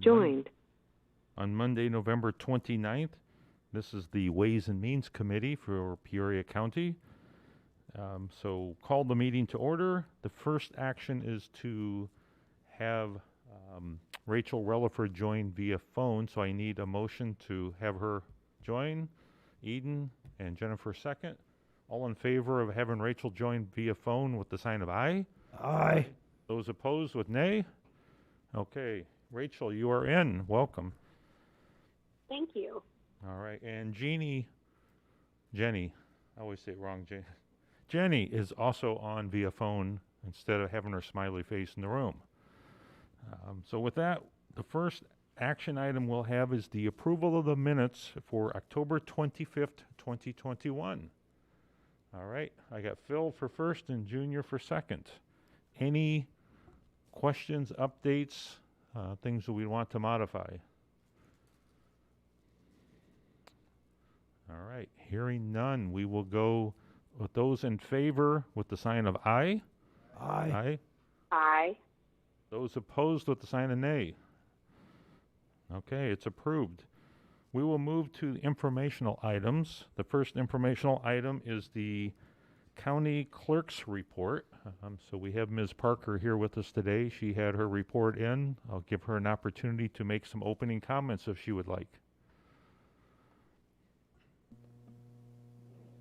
Joined. On Monday, November 29th. This is the Ways and Means Committee for Peoria County. So call the meeting to order. The first action is to have Rachel Relaford join via phone, so I need a motion to have her join. Eden and Jennifer second. All in favor of having Rachel join via phone with the sign of aye? Aye. Those opposed with nay? Okay, Rachel, you are in. Welcome. Thank you. All right, and Jenny, I always say it wrong, Jenny is also on via phone instead of having her smiley face in the room. So with that, the first action item we'll have is the approval of the minutes for October 25th, 2021. All right, I got Phil for first and Junior for second. Any questions, updates, things that we want to modify? All right, hearing none, we will go with those in favor with the sign of aye. Aye. Aye. Aye. Those opposed with the sign of nay. Okay, it's approved. We will move to the informational items. The first informational item is the county clerk's report. So we have Ms. Parker here with us today. She had her report in. I'll give her an opportunity to make some opening comments if she would like.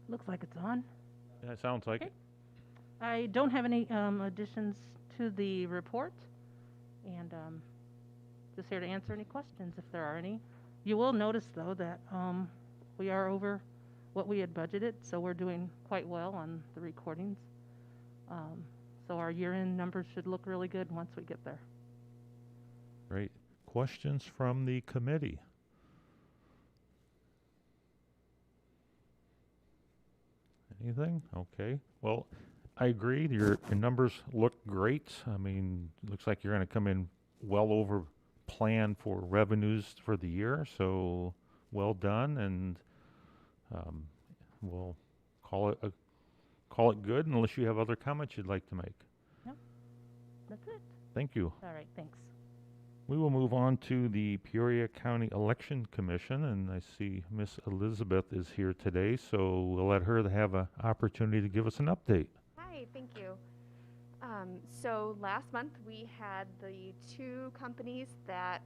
Looks like it's on. Yeah, it sounds like Okay. it. I don't have any additions to the report, and just here to answer any questions if there are any. You will notice, though, that we are over what we had budgeted, so we're doing quite well on the recordings. So our year-end numbers should look really good once we get there. Great. Questions from the committee? Anything? Okay. Well, I agree. Your numbers look great. I mean, it looks like you're going to come in well over plan for revenues for the year. So well done, and we'll call it good unless you have other comments you'd like to make. No, that's it. Thank you. All right, thanks. We will move on to the Peoria County Election Commission, and I see Miss Elizabeth is here today, so we'll let her have an opportunity to give us an update. Hi, thank you. So last month we had the two companies that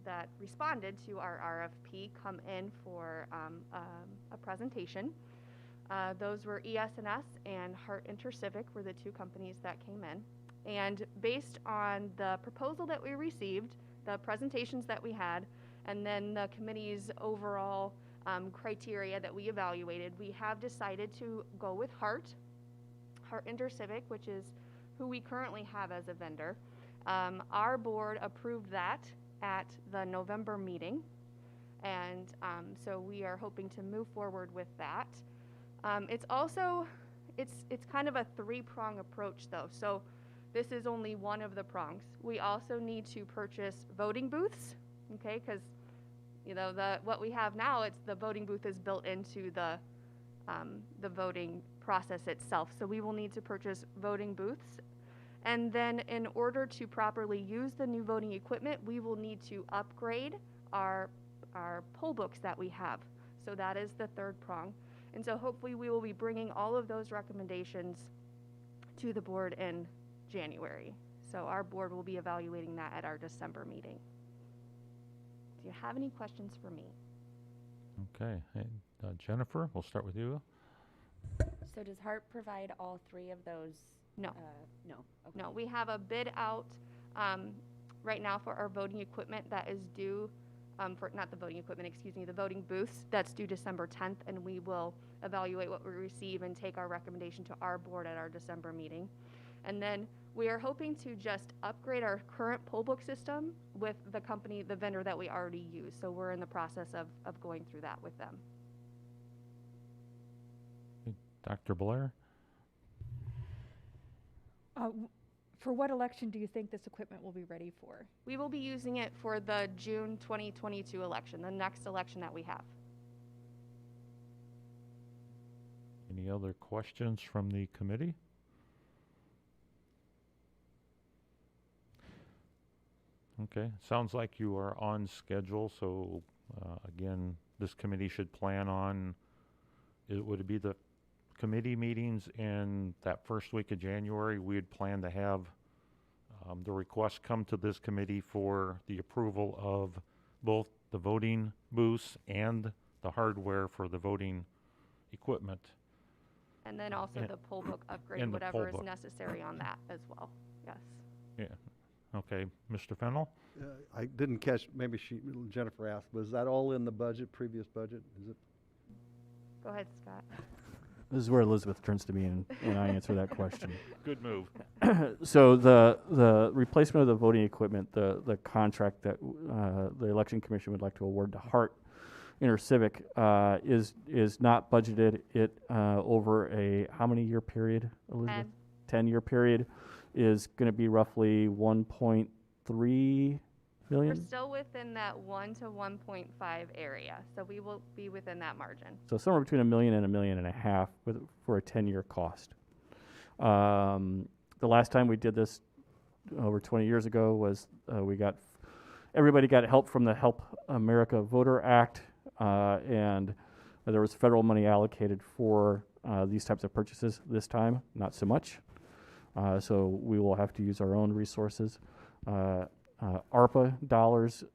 that responded to our RFP come in for a presentation. Those were ES&S and Hart Intercivic were the two companies that came in. And based on the proposal that we received, the presentations that we had, and then the committee's overall criteria that we evaluated, we have decided to go with Hart Intercivic, which is who we currently have as a vendor. Our board approved that at the November meeting, and so we are hoping to move forward with that. It's kind of a three-prong approach, though. So this is only one of the prongs. We also need to purchase voting booths, okay? Because what we have now, it's the voting booth is built into the voting process itself. So we will need to purchase voting booths, and then in order to properly use the new voting equipment, we will need to upgrade our poll books that we have. So that is the third prong, and so hopefully we will be bringing all of those recommendations to the board in January. So our board will be evaluating that at our December meeting. Do you have any questions for me? Okay. And, Jennifer, we'll start with you. So does Hart provide all three of those? No. No. Okay. No, we have a bid out right now for our voting equipment that is due, not the voting equipment, excuse me, the voting booths, that's due December 10th, and we will evaluate what we receive and take our recommendation to our board at our December meeting. And then we are hoping to just upgrade our current poll book system with the vendor that we already use. So we're in the process of going through that with them. Dr. Blair? For what election do you think this equipment will be ready for? We will be using it for the June 2022 election, the next election that we have. Any other questions from the committee? Okay, sounds like you are on schedule, so, again, this committee should plan on, would it be the committee meetings in that first week of January? We'd plan to have, the request come to this committee for the approval of both the voting booths and the hardware for the voting equipment. And then also And- the poll book upgrade, and the poll whatever is book. necessary on that as well. Yes. Yeah, okay, Mr. Fennell? I didn't catch, maybe Jennifer asked, was that all in the budget, previous budget? Is it? Go ahead, Scott. This is where Elizabeth turns to me and I answer that question. Good move. So the replacement of the voting equipment, the contract that the Election Commission would like to award to Hart Intercivic is not budgeted. It over a how many year period, Elizabeth? 10-year period is going to be roughly 1.3 We're million. still within that 1 to 1.5 area, so we will be within that margin. So somewhere between $1 million and $1.5 million for a 10-year cost. The last time we did this over 20 years ago was everybody got help from the Help America Voter Act, and there was federal money allocated for these types of purchases. This time, not so much. So we will have to use our own resources. ARPA dollars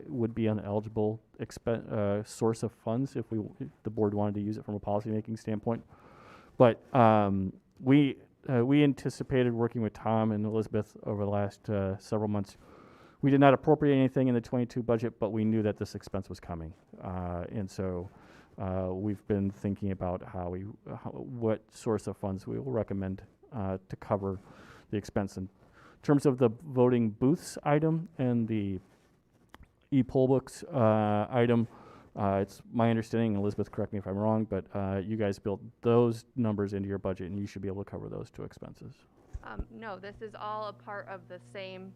would be an eligible source of funds if the board wanted to use it from a policymaking standpoint. But we anticipated working with Tom and Elizabeth over the last several months. We did not appropriate anything in the 22 budget, but we knew that this expense was coming, and so we've been thinking about what source of funds we will recommend to cover the expense. In terms of the voting booths item and the e-poll books item, it's my understanding, Elizabeth, correct me if I'm wrong, but you guys built those numbers into your budget, and you should be able to cover those two expenses. No, this is all a part of the same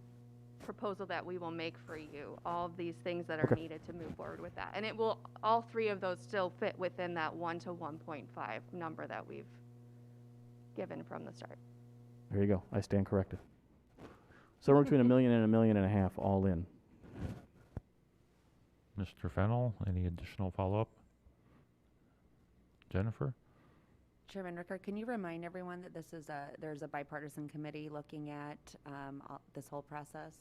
proposal that we will make for you. All of these things that are Okay. needed to move forward with that. And it will, all three of those still fit within that 1 to 1.5 number that we've given from the start. There you go. I stand corrected. Somewhere between $1 million and $1.5 million all in. Mr. Fennell, any additional follow-up? Jennifer? Chairman Ricker, can you remind everyone that there's a bipartisan committee looking at this whole process?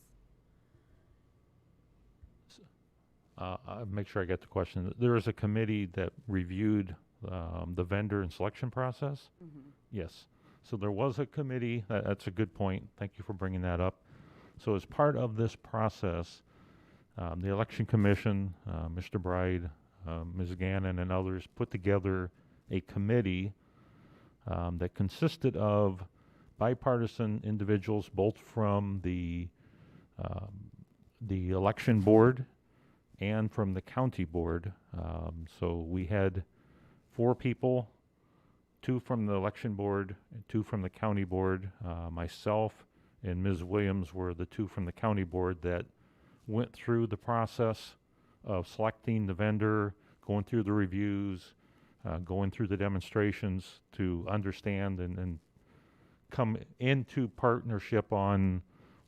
I'll make sure I get the question. There is a committee that reviewed the vendor and selection process? Mm-hmm. Yes. So there was a committee. That's a good point. Thank you for bringing that up. So as part of this process, the Election Commission, Mr. Bride, Ms. Gannon, and others put together a committee that consisted of bipartisan individuals, both from the election board and from the county board. So we had 4 people, 2 from the election board and 2 from the county board. Myself and Ms. Williams were the 2 from the county board that went through the process of selecting the vendor, going through the reviews, going through the demonstrations to understand and come into partnership on,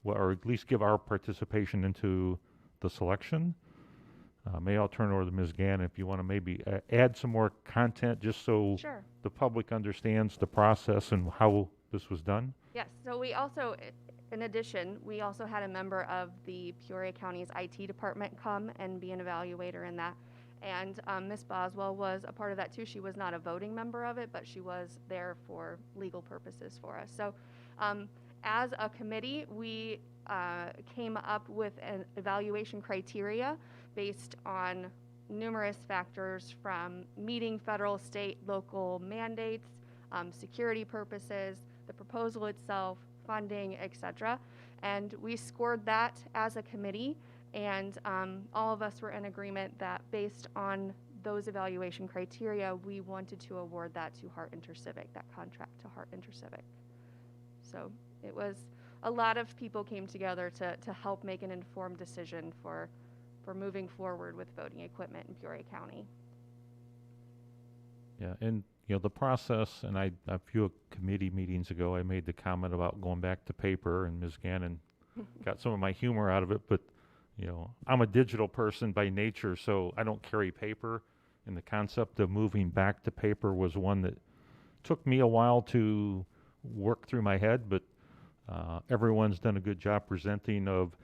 or at least give our participation into the selection. May I turn it over to Ms. Gannon if you want to maybe add some more content just so Sure. the public understands the process and how this was done? Yes, so we also, in addition, we also had a member of the Peoria County's IT department come and be an evaluator in that. And Ms. Boswell was a part of that too. She was not a voting member of it, but she was there for legal purposes for us. So as a committee, we came up with an evaluation criteria based on numerous factors from meeting federal, state, local mandates, security purposes, the proposal itself, funding, etc. And we scored that as a committee, and all of us were in agreement that based on those evaluation criteria, we wanted to award that to Hart Intercivic, that contract to Hart Intercivic. So it was, a lot of people came together to help make an informed decision for moving forward with voting equipment in Peoria County. Yeah, and the process, and a few committee meetings ago, I made the comment about going back to paper, and Ms. Gannon got some of my humor out of it, but you know, I'm a digital person by nature, so I don't carry paper. And the concept of moving back to paper was one that took me a while to work through my head, but everyone's done a good job presenting of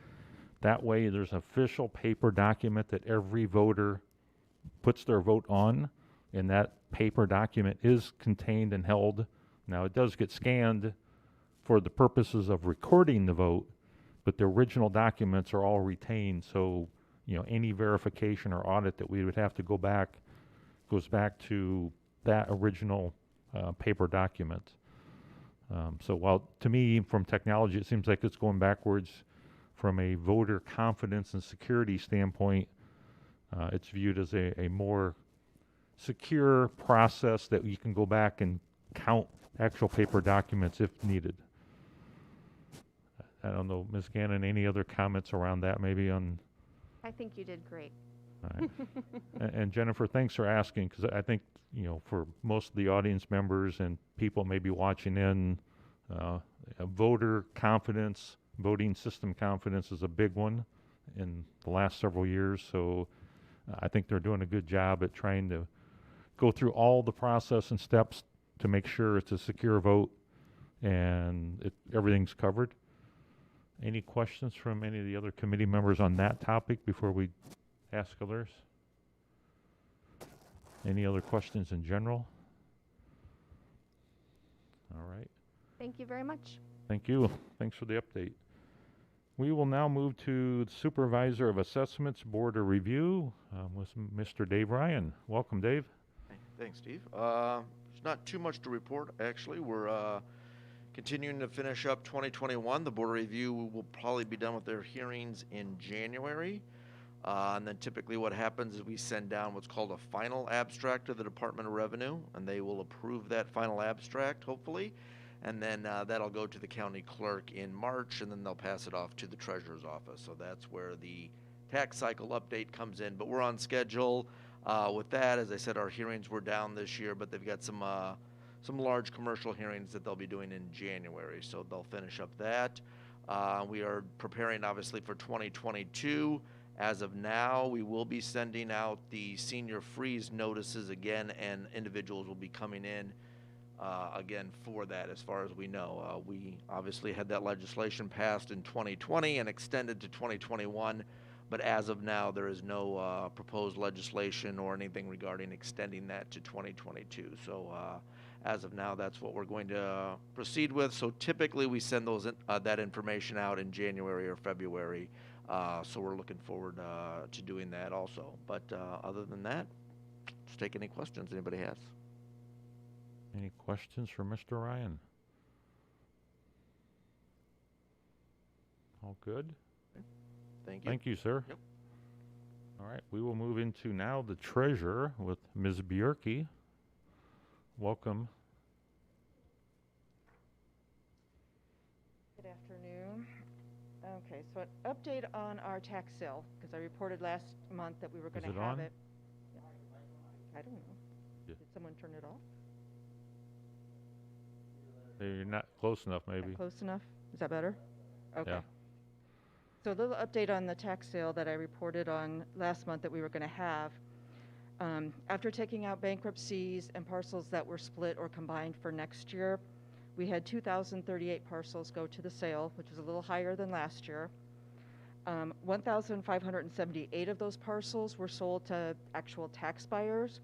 that way. There's an official paper document that every voter puts their vote on, and that paper document is contained and held. Now, it does get scanned for the purposes of recording the vote, but the original documents are all retained. So, you know, any verification or audit that we would have to go back goes back to that original paper document. So while to me, from technology, it seems like it's going backwards, from a voter confidence and security standpoint, it's viewed as a more secure process that you can go back and count actual paper documents if needed. I don't know, Ms. Gannon, any other comments around that maybe on? I think you did great. All right. And Jennifer, thanks for asking, because I think, you know, for most of the audience members and people maybe watching in, voter confidence, voting system confidence is a big one in the last several years. So I think they're doing a good job at trying to go through all the process and steps to make sure it's a secure vote and everything's covered. Any questions from any of the other committee members on that topic before we ask others? Any other questions in general? All right. Thank you very much. Thank you. Thanks for the update. We will now move to the Supervisor of Assessments Board of Review with Mr. Dave Ryan. Welcome, Dave. Thanks, Steve. There's not too much to report, actually. We're continuing to finish up 2021. The Board of Review will probably be done with their hearings in January. And then typically what happens is we send down what's called a final abstract to the Department of Revenue, and they will approve that final abstract, hopefully. And then that'll go to the county clerk in March, and then they'll pass it off to the treasurer's office. So that's where the tax cycle update comes in. But we're on schedule with that. As I said, our hearings were down this year, but they've got some large commercial hearings that they'll be doing in January. So they'll finish up that. We are preparing, obviously, for 2022. As of now, we will be sending out the senior freeze notices again, and individuals will be coming in again for that, as far as we know. We obviously had that legislation passed in 2020 and extended to 2021, but as of now, there is no proposed legislation or anything regarding extending that to 2022. So as of now, that's what we're going to proceed with. So typically, we send those that information out in January or February. So we're looking forward to doing that also. But other than that, let's take any questions anybody has. Any questions for Mr. Ryan? All good? Thank you. Thank you, sir. Yep. All right, we will move into now the treasurer with Ms. Bjorky. Welcome. Good afternoon. Okay, so an update on our tax sale, because I reported last month that we were going to have on? it. I don't know. Yeah. Did someone turn it off? You're not close enough, maybe. Not close enough? Is that better? Okay. Yeah. So a little update on the tax sale that I reported on last month that we were going to have. After taking out bankruptcies and parcels that were split or combined for next year, we had 2,038 parcels go to the sale, which is a little higher than last year. 1,578 of those parcels were sold to actual tax buyers,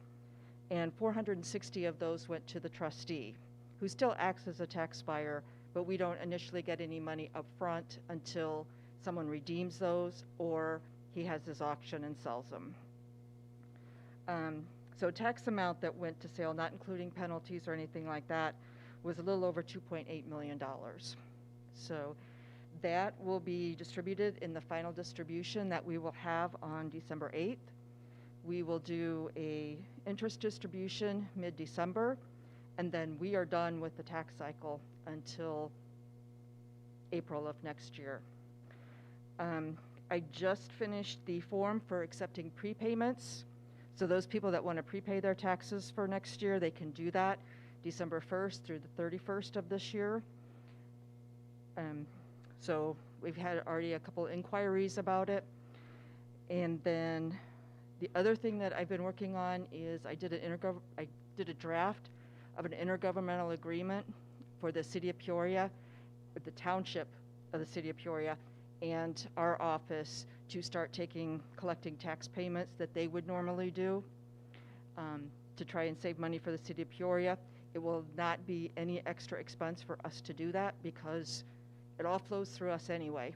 and 460 of those went to the trustee, who still acts as a tax buyer, but we don't initially get any money up front until someone redeems those or he has his auction and sells them. So tax amount that went to sale, not including penalties or anything like that, was a little over $2.8 million. So that will be distributed in the final distribution that we will have on December 8th. We will do a interest distribution mid-December, and then we are done with the tax cycle until April of next year. I just finished the form for accepting prepayments. So those people that want to prepay their taxes for next year, they can do that December 1st through the 31st of this year. So we've had already a couple inquiries about it. And then the other thing that I've been working on is I did a draft of an intergovernmental agreement for the city of Peoria, with the township of the city of Peoria, and our office to start collecting tax payments that they would normally do, to try and save money for the city of Peoria. It will not be any extra expense for us to do that because it all flows through us anyway.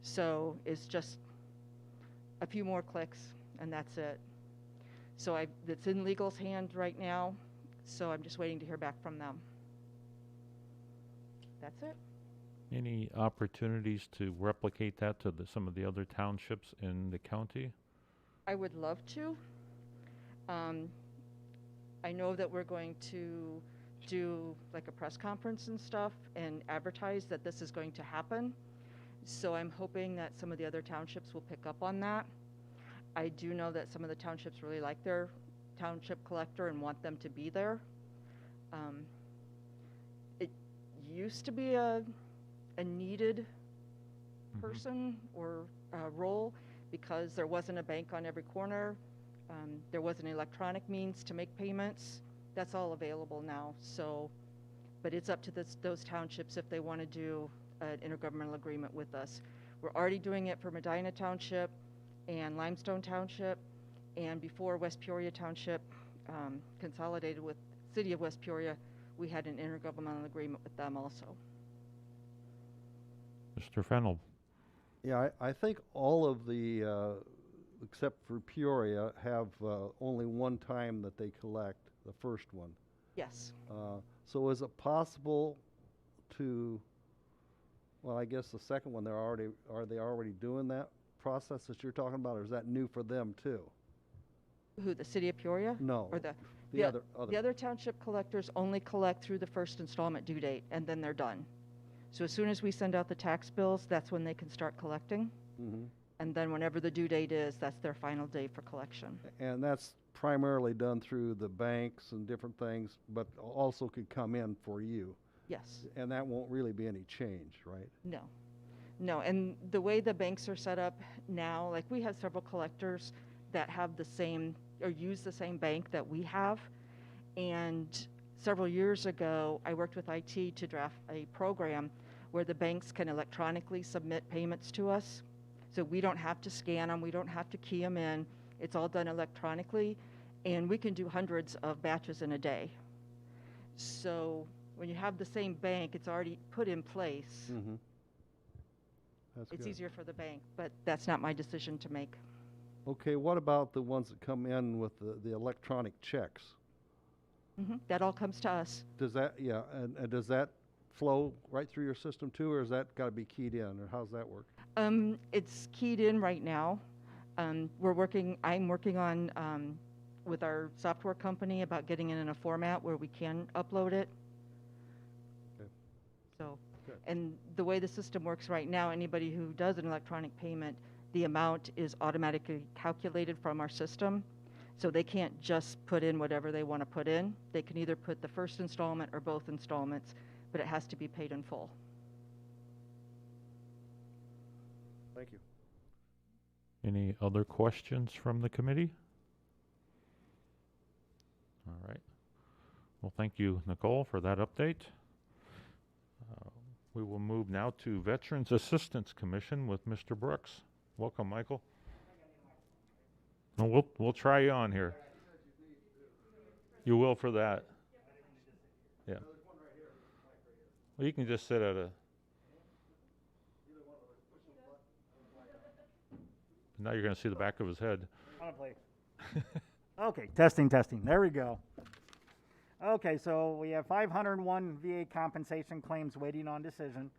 So it's just a few more clicks and that's it. So it's in legal's hand right now, so I'm just waiting to hear back from them. That's it. Any opportunities to replicate that to some of the other townships in the county? I would love to. I know that we're going to do like a press conference and stuff and advertise that this is going to happen. So I'm hoping that some of the other townships will pick up on that. I do know that some of the townships really like their township collector and want them to be there. It used to be a needed person or role because there wasn't a bank on every corner. There was an electronic means to make payments. That's all available now. So, but it's up to those townships if they want to do an intergovernmental agreement with us. We're already doing it for Medina Township and Limestone Township, and before West Peoria Township consolidated with City of West Peoria, we had an intergovernmental agreement with them also. Mr. Fennell. Yeah, I think all of the, except for Peoria, have only one time that they collect, the first one. Yes. So is it possible to, well, I guess the second one, are they already doing that process that you're talking about, or is that new for them too? Who, the City of Peoria? No, Or the other. The other township collectors only collect through the first installment due date, and then they're done. So as soon as we send out the tax bills, that's when they can start collecting. Mm-hmm. And then whenever the due date is, that's their final day for collection. And that's primarily done through the banks and different things, but also could come in for you. Yes. And that won't really be any change, right? No. No, and the way the banks are set up now, like we have several collectors that have the same or use the same bank that we have. And several years ago, I worked with IT to draft a program where the banks can electronically submit payments to us. So we don't have to scan them, we don't have to key them in. It's all done electronically, and we can do hundreds of batches in a day. So when you have the same bank, it's already put in place. Mm-hmm. That's It's good. easier for the bank, but that's not my decision to make. Okay, what about the ones that come in with the electronic checks? That all comes to us. Does that, yeah, and does that flow right through your system too, or has that got to be keyed in, or how's that work? It's keyed in right now. I'm working on with our software company about getting it in a format where we can upload it. Okay. So, Good. and the way the system works right now, anybody who does an electronic payment, the amount is automatically calculated from our system. So they can't just put in whatever they want to put in. They can either put the first installment or both installments, but it has to be paid in full. Thank you. Any other questions from the committee? All right. Well, thank you, Nicole, for that update. We will move now to Veterans Assistance Commission with Mr. Brooks. Welcome, Michael. No, we'll try you on here. You will for that. Yeah. Well, you can just sit at a. Now you're going to see the back of his head. Okay, testing. There we go. Okay, so we have 501 VA compensation claims waiting on decision.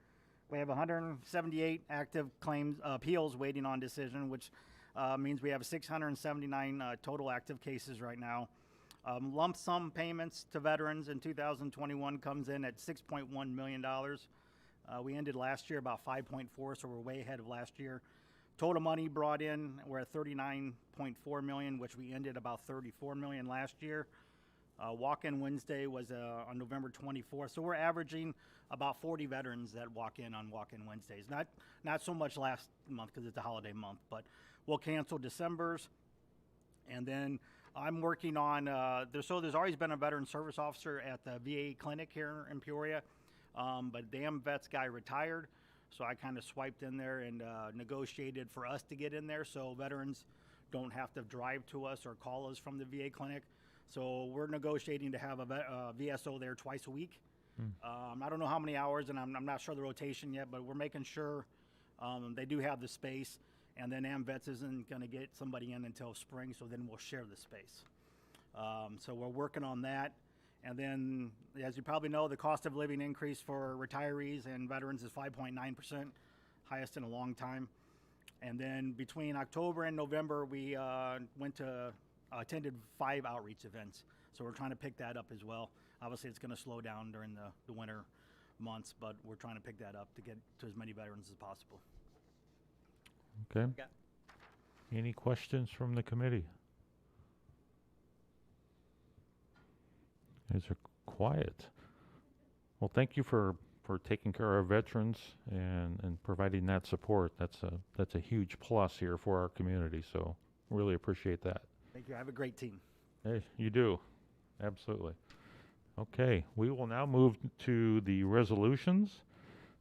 We have 178 active claims appeals waiting on decision, which means we have 679 total active cases right now. Lump sum payments to veterans in 2021 comes in at $6.1 million. We ended last year about 5.4, so we're way ahead of last year. Total money brought in, we're at $39.4 million, which we ended about $34 million last year. Walk-in Wednesday was on November 24th. So we're averaging about 40 veterans that walk in on walk-in Wednesdays. Not so much last month because it's a holiday month, but we'll cancel December's. And then I'm working on, there's always been a veteran service officer at the VA clinic here in Peoria, but the AMVETS guy retired. So I kind of swiped in there and negotiated for us to get in there so veterans don't have to drive to us or call us from the VA clinic. So we're negotiating to have a VSO there twice a week. I don't know how many hours, and I'm not sure the rotation yet, but we're making sure they do have the space. And then AMVETS isn't going to get somebody in until spring, so then we'll share the space. So we're working on that. And then, as you probably know, the cost of living increase for retirees and veterans is 5.9%, highest in a long time. And then between October and November, we attended 5 outreach events. So we're trying to pick that up as well. Obviously, it's going to slow down during the winter months, but we're trying to pick that up to get to as many veterans as possible. Okay. Any questions from the committee? You guys are quiet. Well, thank you for taking care of our veterans and providing that support. That's a huge plus here for our community, so really appreciate that. Thank you. I have a great team. Hey, you do. Absolutely. Okay, we will now move to the resolutions.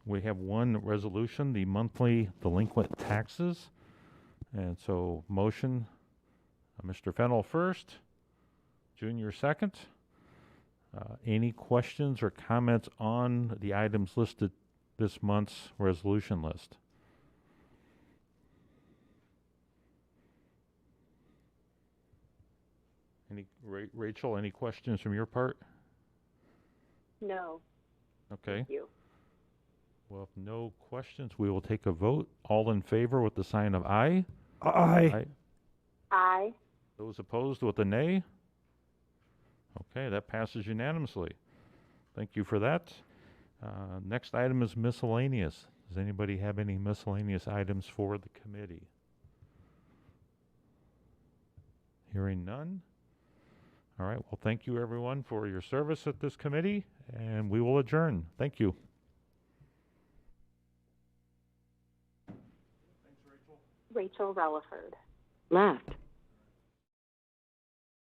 We have one resolution, the monthly delinquent taxes. And so motion, Mr. Fennell first, Junior second. Any questions or comments on the items listed this month's resolution list? Rachel, any questions from your part? No. Okay. Thank you. Well, if no questions, we will take a vote. All in favor with the sign of aye. Aye. Aye. Those opposed with a nay. Okay, that passes unanimously. Thank you for that. Next item is miscellaneous. Does anybody have any miscellaneous items for the committee? Hearing none. All right, well, thank you everyone for your service at this committee, and we will adjourn. Thank you. Rachel Relaford. Left.